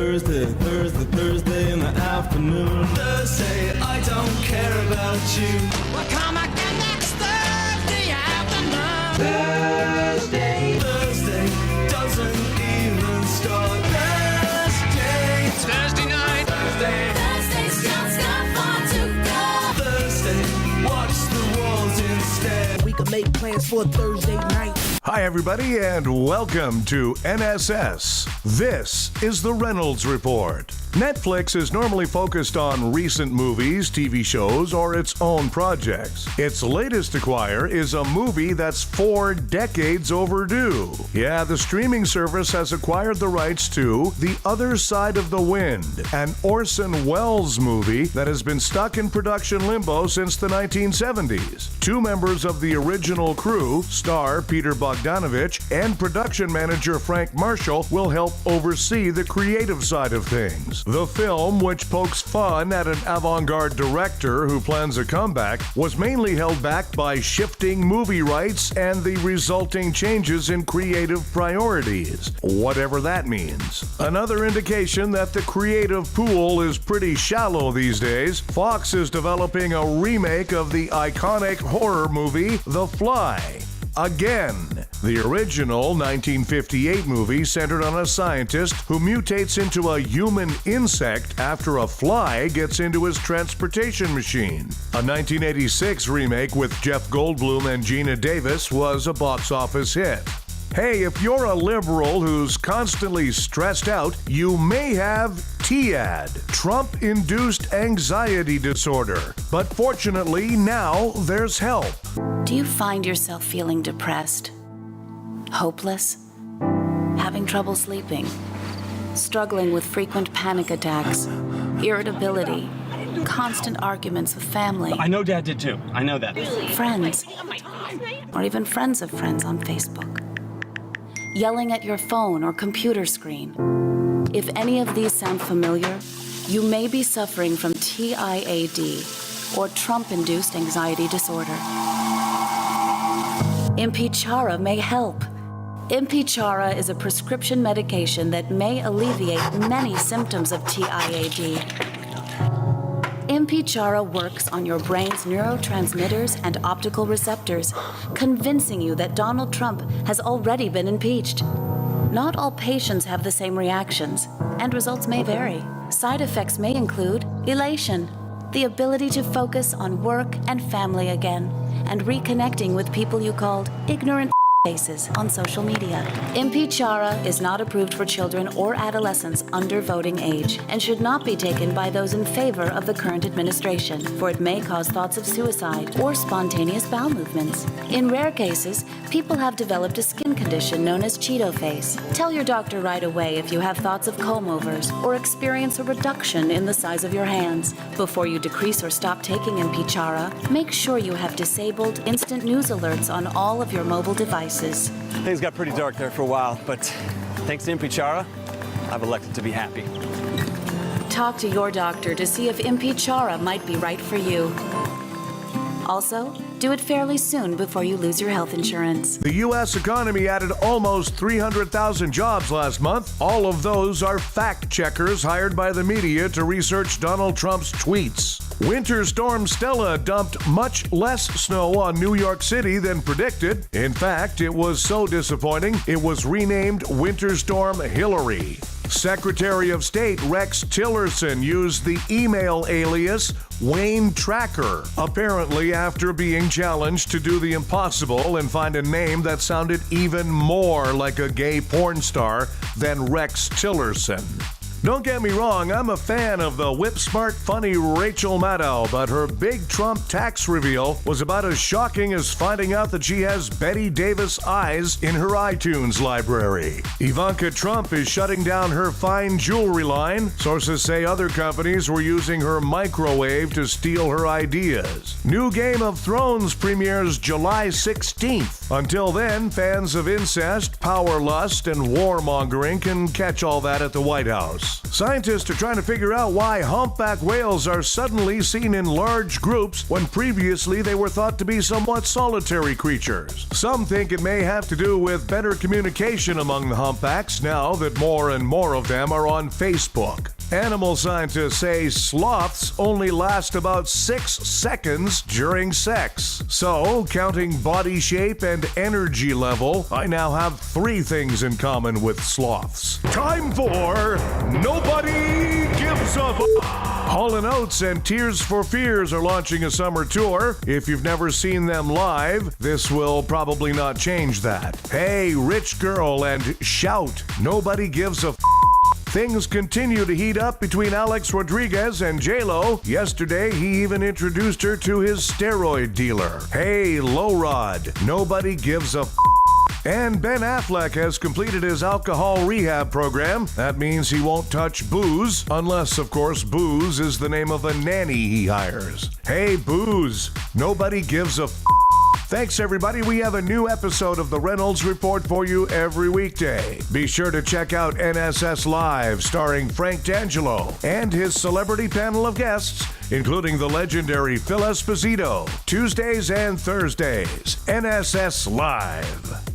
Thursday in the afternoon. Thursday, I don't care about you. Well, come again next Thursday afternoon. Thursday doesn't even start. Thursday night. Thursday's just got far to go. Thursday, watch the walls instead. We can make plans for Thursday night. Hi, everybody, and welcome to NSS. This is the Reynolds Report. Netflix is normally focused on recent movies, TV shows, or its own projects. Its latest acquire is a movie that's 4 decades overdue. Yeah, the streaming service has acquired the rights to The Other Side of the Wind, an Orson Welles movie that has been stuck in production limbo since the 1970s. 2 members of the original crew, star Peter Bogdanovich and production manager Frank Marshall, will help oversee the creative side of things. The film, which pokes fun at an avant-garde director who plans a comeback, was mainly held back by shifting movie rights and the resulting changes in creative priorities, whatever that means. Another indication that the creative pool is pretty shallow these days, Fox is developing a remake of the iconic horror movie The Fly. Again, the original 1958 movie centered on a scientist who mutates into a human insect after a fly gets into his transportation machine. A 1986 remake with Jeff Goldblum and Gina Davis was a box office hit. Hey, if you're a liberal who's constantly stressed out, you may have TRR, Trump-induced anxiety disorder. But fortunately, now there's help. Do you find yourself feeling depressed, hopeless, having trouble sleeping, struggling with frequent panic attacks, irritability, constant arguments with family? I know Dad did too. I know that. Friends, or even friends of friends on Facebook. Yelling at your phone or computer screen. If any of these sound familiar, you may be suffering from TIAD, or Trump-induced anxiety disorder. Impichara may help. Impichara is a prescription medication that may alleviate many symptoms of TIAD. Impichara works on your brain's neurotransmitters and optical receptors, convincing you that Donald Trump has already been impeached. Not all patients have the same reactions, and results may vary. Side effects may include elation, the ability to focus on work and family again, and reconnecting with people you called ignorant faces on social media. Impichara is not approved for children or adolescents under voting age and should not be taken by those in favor of the current administration, for it may cause thoughts of suicide or spontaneous bowel movements. In rare cases, people have developed a skin condition known as Cheeto face. Tell your doctor right away if you have thoughts of comb-overs or experience a reduction in the size of your hands. Before you decrease or stop taking Impichara, make sure you have disabled instant news alerts on all of your mobile devices. Things got pretty dark there for a while, but thanks to Impichara, I've elected to be happy. Talk to your doctor to see if Impichara might be right for you. Also, do it fairly soon before you lose your health insurance. The U.S. economy added almost 300,000 jobs last month. All of those are fact-checkers hired by the media to research Donald Trump's tweets. Winter Storm Stella dumped much less snow on New York City than predicted. In fact, it was so disappointing, it was renamed Winter Storm Hillary. Secretary of State Rex Tillerson used the email alias Wayne Tracker, apparently after being challenged to do the impossible and find a name that sounded even more like a gay porn star than Rex Tillerson. Don't get me wrong, I'm a fan of the whip-smart, funny Rachel Maddow, but her big Trump tax reveal was about as shocking as finding out that she has Betty Davis eyes in her iTunes library. Ivanka Trump is shutting down her fine jewelry line. Sources say other companies were using her microwave to steal her ideas. New Game of Thrones premieres July 16th. Until then, fans of incest, power lust, and warmongering can catch all that at the White House. whales. Scientists are trying to figure out why humpback whales are suddenly seen in large groups when previously they were thought to be somewhat solitary creatures. Some think it may have to do with better communication among the humpbacks now that more and more of them are on Facebook. Animal scientists say sloths only last about 6 seconds during sex. So, counting body shape and energy level, I now have 3 things in common with sloths. Time for Nobody Gives a Hall & Oates and Tears for Fears are launching a summer tour. If you've never seen them live, this will probably not change that. Hey, Rich Girl and Shout, Nobody Gives a Things continue to heat up between Alex Rodriguez and J-Lo. Yesterday, he even introduced her to his steroid dealer. Hey, Low Rod, Nobody Gives a And Ben Affleck has completed his alcohol rehab program. That means he won't touch booze, unless, of course, Booze is the name of a nanny he hires. Hey, Booze, Nobody Gives a Thanks, everybody. We have a new episode of the Reynolds Report for you every weekday. Be sure to check out NSS Live, starring Frank D'Angelo and his celebrity panel of guests, including the legendary Phil Esposito, Tuesdays and Thursdays. NSS Live.